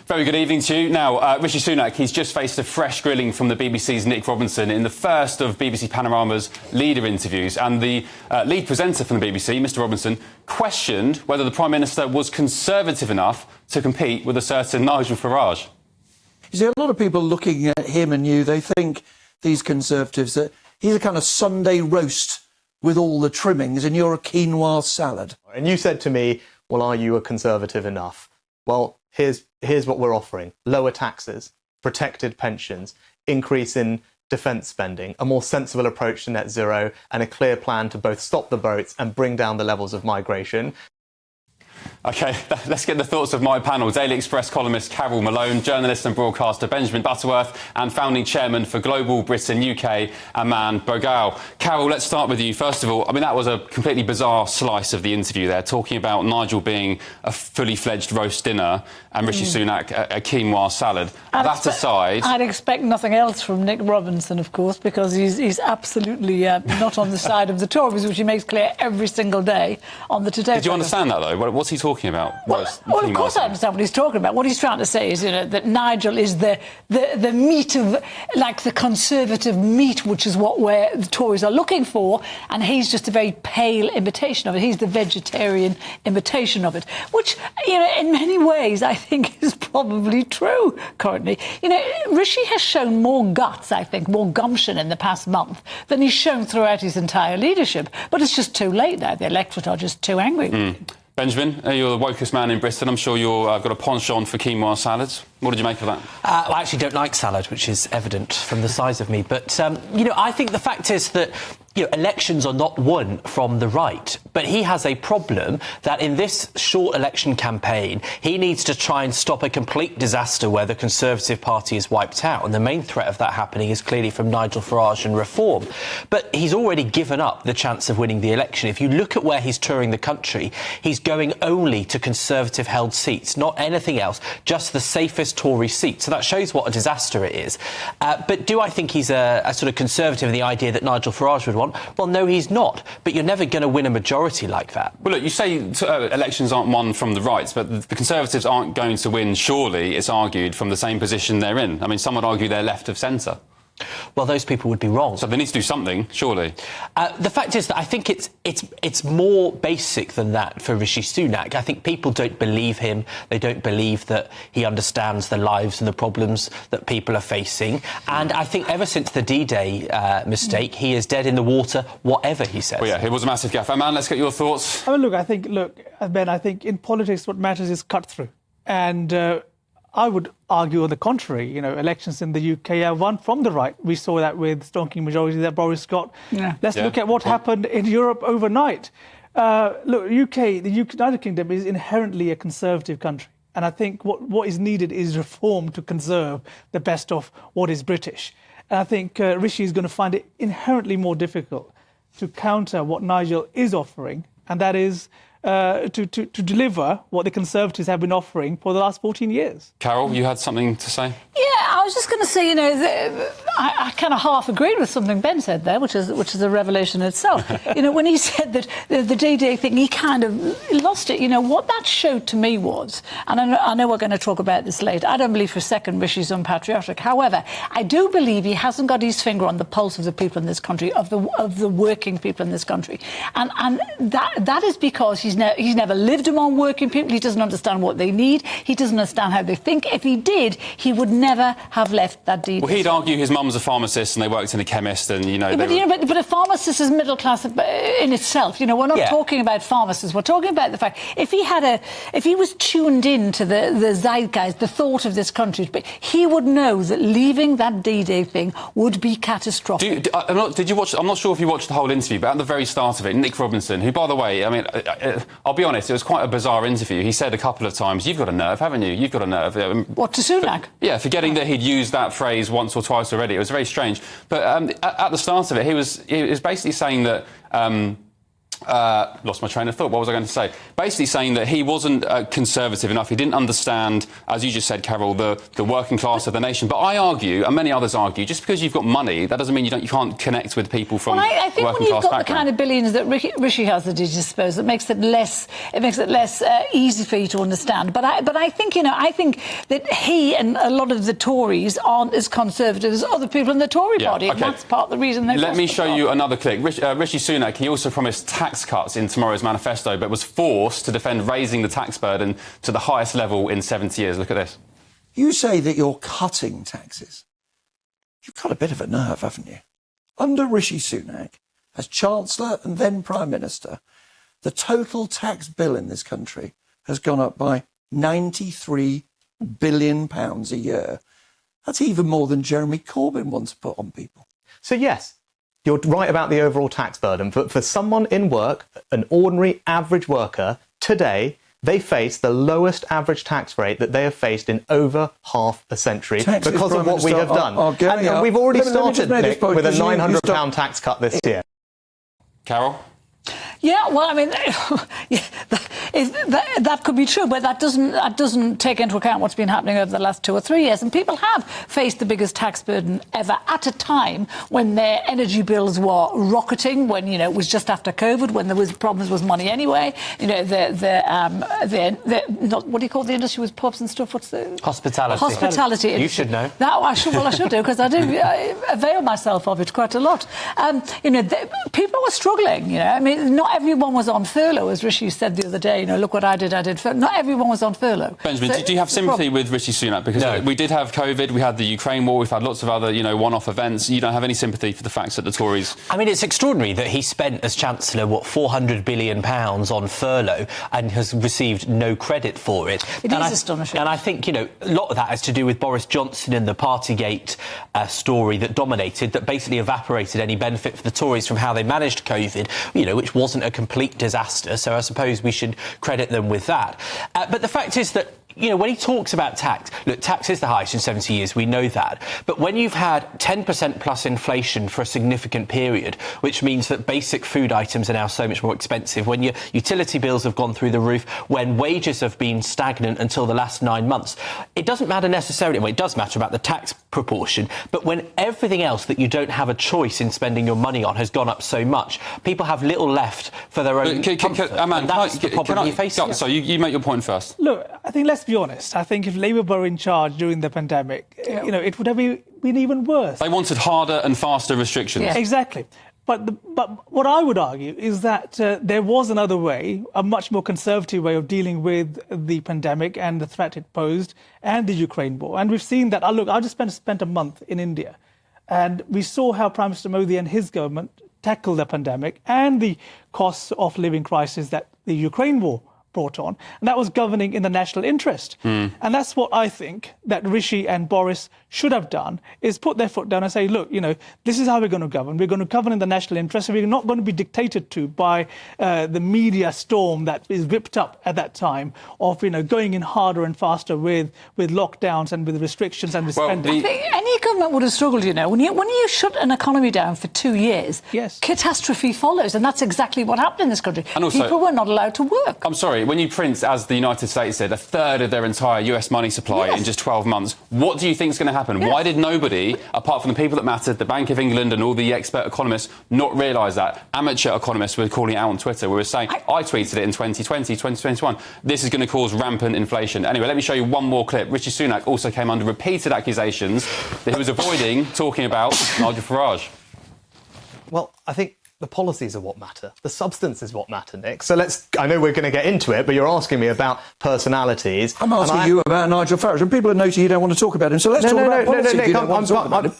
Very good evening to you. Now, Rishi Sunak, he's just faced a fresh grilling from the BBC's Nick Robinson in the first of BBC Panorama's leader interviews. And the lead presenter from the BBC, Mr Robinson, questioned whether the Prime Minister was conservative enough to compete with a certain Nigel Farage. You see, a lot of people looking at him and you, they think, these Conservatives, that he's a kind of Sunday roast with all the trimmings and you're a quinoa salad. And you said to me, well, are you a Conservative enough? Well, here's what we're offering. Lower taxes, protected pensions, increase in defence spending, a more sensible approach to net zero, and a clear plan to both stop the boats and bring down the levels of migration. OK, let's get the thoughts of my panel. Daily Express columnist Carol Malone, journalist and broadcaster Benjamin Butterworth, and founding chairman for Global Britain UK, Aman Bhogal. Carol, let's start with you. First of all, I mean, that was a completely bizarre slice of the interview there, talking about Nigel being a fully fledged roast dinner and Rishi Sunak a quinoa salad. That aside... I'd expect nothing else from Nick Robinson, of course, because he's absolutely not on the side of the Tories, which he makes clear every single day on the Today. Did you understand that, though? What's he talking about? Well, of course I understand what he's talking about. What he's trying to say is, that Nigel is the meat of, like, the Conservative meat, which is what the Tories are looking for, and he's just a very pale imitation of it. He's the vegetarian imitation of it, which, in many ways, I think is probably true currently. Rishi has shown more guts, I think, more gumption in the past month than he's shown throughout his entire leadership. But it's just too late now. The electorate are just too angry. Benjamin, you're the wokest man in Britain. I'm sure you've got a penchant for quinoa salads. What did you make of that? I actually don't like salad, which is evident from the size of me. But, I think the fact is that, elections are not won from the right. But he has a problem that in this short election campaign, he needs to try and stop a complete disaster where the Conservative Party is wiped out. And the main threat of that happening is clearly from Nigel Farage and Reform. But he's already given up the chance of winning the election. If you look at where he's touring the country, he's going only to Conservative-held seats, not anything else, just the safest Tory seat. So that shows what a disaster it is. But do I think he's a sort of Conservative in the idea that Nigel Farage would want? Well, no, he's not. But you're never going to win a majority like that. Well, look, you say elections aren't won from the right, but the Conservatives aren't going to win, surely, it's argued, from the same position they're in. I mean, some would argue they're left of centre. Well, those people would be wrong. So they need to do something, surely. The fact is that I think it's more basic than that for Rishi Sunak. I think people don't believe him. They don't believe that he understands the lives and the problems that people are facing. And I think ever since the D-Day mistake, he is dead in the water, whatever he says. Well, yeah, it was a massive gaffe. Man, let's get your thoughts. I mean, Ben, I think in politics what matters is cut through. And I would argue on the contrary. Elections in the UK are won from the right. We saw that with stonking majority that Boris got. Yeah. Let's look at what happened in Europe overnight. The United Kingdom is inherently a conservative country. And I think what is needed is reform to conserve the best of what is British. And I think Rishi is going to find it inherently more difficult to counter what Nigel is offering, and that is to deliver what the Conservatives have been offering for the last 14 years. Carol, you had something to say? Yeah, I was just going to say, I kind of half agreed with something Ben said there, which is a revelation itself. When he said that the D-Day thing, he kind of lost it. What that showed to me was, and I know we're going to talk about this later, I don't believe for a second Rishi's unpatriotic. However, I do believe he hasn't got his finger on the pulse of the people in this country, of the working people in this country. And that is because he's never lived among working people. He doesn't understand what they need. He doesn't understand how they think. If he did, he would never have left that D-Day. Well, he'd argue his mum's a pharmacist and they worked in a chemist and, But a pharmacist is middle class in itself. We're not talking about pharmacists. We're talking about the fact if he was tuned in to the zeitgeist, the thought of this country, he would know that leaving that D-Day thing would be catastrophic. I'm not sure if you watched the whole interview, but at the very start of it, Nick Robinson, who, by the way, I mean, I'll be honest, it was quite a bizarre interview. He said a couple of times, "You've got a nerve, haven't you? You've got a nerve." What, to Sunak? Yeah, forgetting that he'd used that phrase once or twice already. It was very strange. But at the start of it, he was basically saying that Lost my train of thought. What was I going to say? Basically saying that he wasn't conservative enough. He didn't understand, as you just said, Carol, the working class of the nation. But I argue, and many others argue, just because you've got money, that doesn't mean you can't connect with people from I think working when class you've got background. the kind of billions that Rishi has at his disposal, it makes it less easy for you to understand. But I think I think that he and a lot of the Tories aren't as conservative as other people in the Tory party, and that's part of the reason they've Let me lost the show plot. you another clip. Rishi Sunak, he also promised tax cuts in tomorrow's manifesto, but was forced to defend raising the tax burden to the highest level in 70 years. Look at this. You say that you're cutting taxes. You've got a bit of a nerve, haven't you? Under Rishi Sunak, as Chancellor and then Prime Minister, the total tax bill in this country has gone up by £93 billion a year. That's even more than Jeremy Corbyn wants to put on people. So yes, you're right about the overall tax burden, but for someone in work, an ordinary average worker, today, they face the lowest average tax rate that they have faced in over half a century Taxes, because of Prime what we have Minister, done. are going And up. we've already Let me just started, make this Nick, point, with a because you £900 tax cut this year. Carol? Yeah, well, I mean, that could be true, but that doesn't take into account what's been happening over the last 2 or 3 years. And people have faced the biggest tax burden ever at a time when their energy bills were rocketing, when it was just after COVID, when there was problems with money anyway. What do you call the industry with pubs and stuff? What's the Hospitality. Hospitality. You should know. I should do, because I do avail myself of it quite a lot. People were struggling. I mean, not everyone was on furlough, as Rishi said the other day. Look what I did furlough. Not everyone was on furlough. Benjamin, do you have sympathy with Rishi Sunak? Because we did have COVID, we had the Ukraine war, we've had lots of other, one-off events. You don't have any sympathy for the facts that the Tories... I mean, it's extraordinary that he spent, as Chancellor, £400 billion on furlough and has received no credit for it. It is astonishing. And I think, a lot of that has to do with Boris Johnson and the Partygate story that dominated, that basically evaporated any benefit for the Tories from how they managed COVID, which wasn't a complete disaster. So I suppose we should credit them with that. But the fact is that, when he talks about tax, look, tax is the highest in 70 years, we know that. But when you've had 10% plus inflation for a significant period, which means that basic food items are now so much more expensive, when your utility bills have gone through the roof, when wages have been stagnant until the last 9 months, it doesn't matter necessarily, well, it does matter about the tax proportion, but when everything else that you don't have a choice in spending your money on has gone up so much, people have little left for their own comfort. Aman, that's the problem he faces. So you make your point first. Look, I think let's be honest. I think if Labour were in charge during the pandemic, it would have been even worse. They wanted harder and faster restrictions. Yeah. Exactly. But what I would argue is that there was another way, a much more conservative way of dealing with the pandemic and the threat it posed and the Ukraine war. And we've seen that. I just spent a month in India, and we saw how Prime Minister Modi and his government tackled the pandemic and the costs of living crisis that the Ukraine war brought on, and that was governing in the national interest. And that's what I think that Rishi and Boris should have done, is put their foot down and say, look, this is how we're going to govern. We're going to govern in the national interest, and we're not going to be dictated to by the media storm that is whipped up at that time of, going in harder and faster with lockdowns and with restrictions and with spending. I think any government would have struggled, when you shut an economy down for 2 years, yes, catastrophe follows, and that's exactly what happened in this country. And also, people were not allowed to work. I'm sorry, when you print, as the United States did, a third of their entire US money supply in just 12 months, what do you think is going to happen? Why did nobody, apart from the people that mattered, the Bank of England and all the expert economists, not realise that? Amateur economists were calling it out on Twitter. We were saying, I tweeted it in 2020, 2021, this is going to cause rampant inflation. Anyway, let me show you one more clip. Rishi Sunak also came under repeated accusations that he was avoiding talking about Nigel Farage. Well, I think the policies are what matter. The substance is what matter, Nick. So I know we're going to get into it, but you're asking me about personalities. I'm asking you about Nigel Farage, and people are noting you don't want to talk about him. So let's talk about policy. Nick,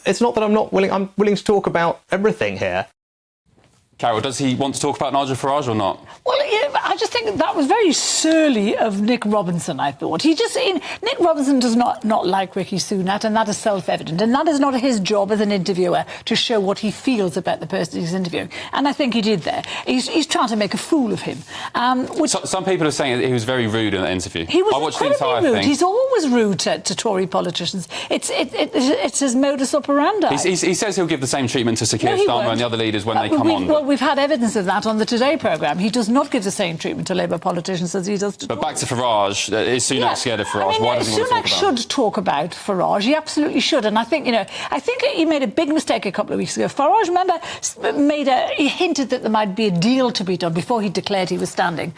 it's not that I'm not willing. I'm willing to talk about everything here. Carol, does he want to talk about Nigel Farage or not? Well, I just think that was very surly of Nick Robinson, I thought. Nick Robinson does not like Rishi Sunak, and that is self-evident. And that is not his job as an interviewer to show what he feels about the person he's interviewing. And I think he did there. He's trying to make a fool of him. Some people are saying that he was very rude in that interview. He was I watched the entire rude. thing. He's always rude to Tory politicians. It's his modus operandi. He says he'll give the same treatment to Sir Keir Starmer and the other leaders when they come on. Well, we've had evidence of that on the Today programme. He does not give the same treatment to Labour politicians as he does to But back to Farage. Is Sunak scared of Farage? I mean, Why doesn't he want to talk Sunak about it? should talk about Farage. He absolutely should. And I think he made a big mistake a couple of weeks ago. Farage, remember, he hinted that there might be a deal to be done before he declared he was standing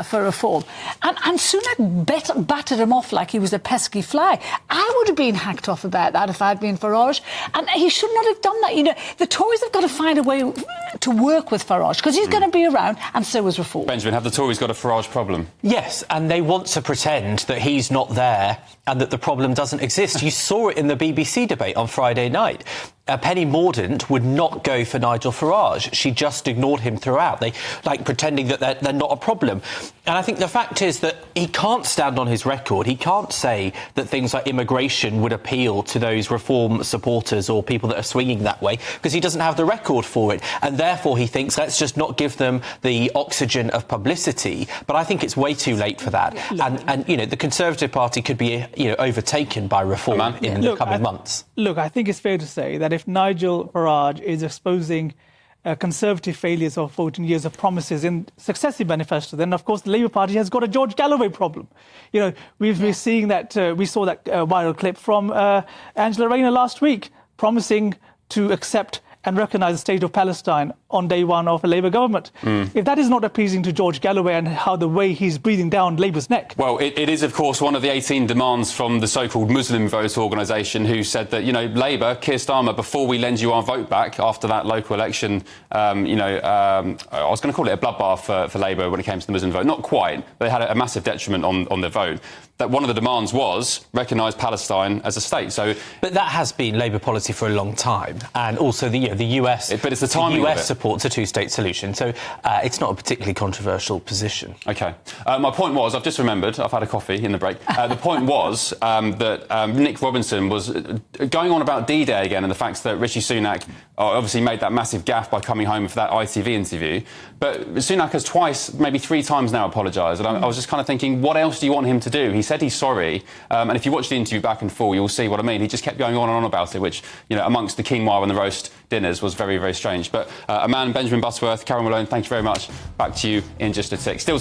for reform. And Sunak battered him off like he was a pesky fly. I would have been hacked off about that if I'd been Farage. And he should not have done that. The Tories have got to find a way to work with Farage because he's going to be around, and so is reform. Benjamin, have the Tories got a Farage problem? Yes, and they want to pretend that he's not there and that the problem doesn't exist. You saw it in the BBC debate on Friday night. Penny Mordaunt would not go for Nigel Farage. She just ignored him throughout. They pretending that they're not a problem. And I think the fact is that he can't stand on his record. He can't say that things like immigration would appeal to those reform supporters or people that are swinging that way because he doesn't have the record for it. And therefore he thinks, let's just not give them the oxygen of publicity. But I think it's way too late for that. And the Conservative Party could be overtaken by reform in the coming months. Look, I think it's fair to say that if Nigel Farage is exposing Conservative failures of 14 years of promises in successive manifestos, then of course the Labour Party has got a George Galloway problem. We're seeing that we saw that viral clip from Angela Rayner last week promising to accept and recognise the state of Palestine on day one of a Labour government. If that is not appeasing to George Galloway and how the way he's breathing down Labour's neck. Well, it is, of course, one of the 18 demands from the so-called Muslim Vote organisation who said that, Labour, Keir Starmer, before we lend you our vote back after that local election, I was going to call it a bloodbath for Labour when it came to the Muslim vote. Not quite. They had a massive detriment on their vote. That one of the demands was recognise Palestine as a state. But that has been Labour policy for a long time, and also the US. But it's the timing. The US supports a two-state solution, so it's not a particularly controversial position. OK. My point was, I've just remembered, I've had a coffee in the break. The point was that Nick Robinson was going on about D-Day again and the fact that Rishi Sunak obviously made that massive gaffe by coming home for that ITV interview. But Sunak has twice, maybe 3 times now apologised. And I was just kind of thinking, what else do you want him to do? He said he's sorry. And if you watch the interview back and full, you'll see what I mean. He just kept going on and on about it, which, amongst the quinoa and the roast dinners was very, very strange. But Aman, Benjamin Butterworth, Carol Malone, thank you very much. Back to you in just a tick. Still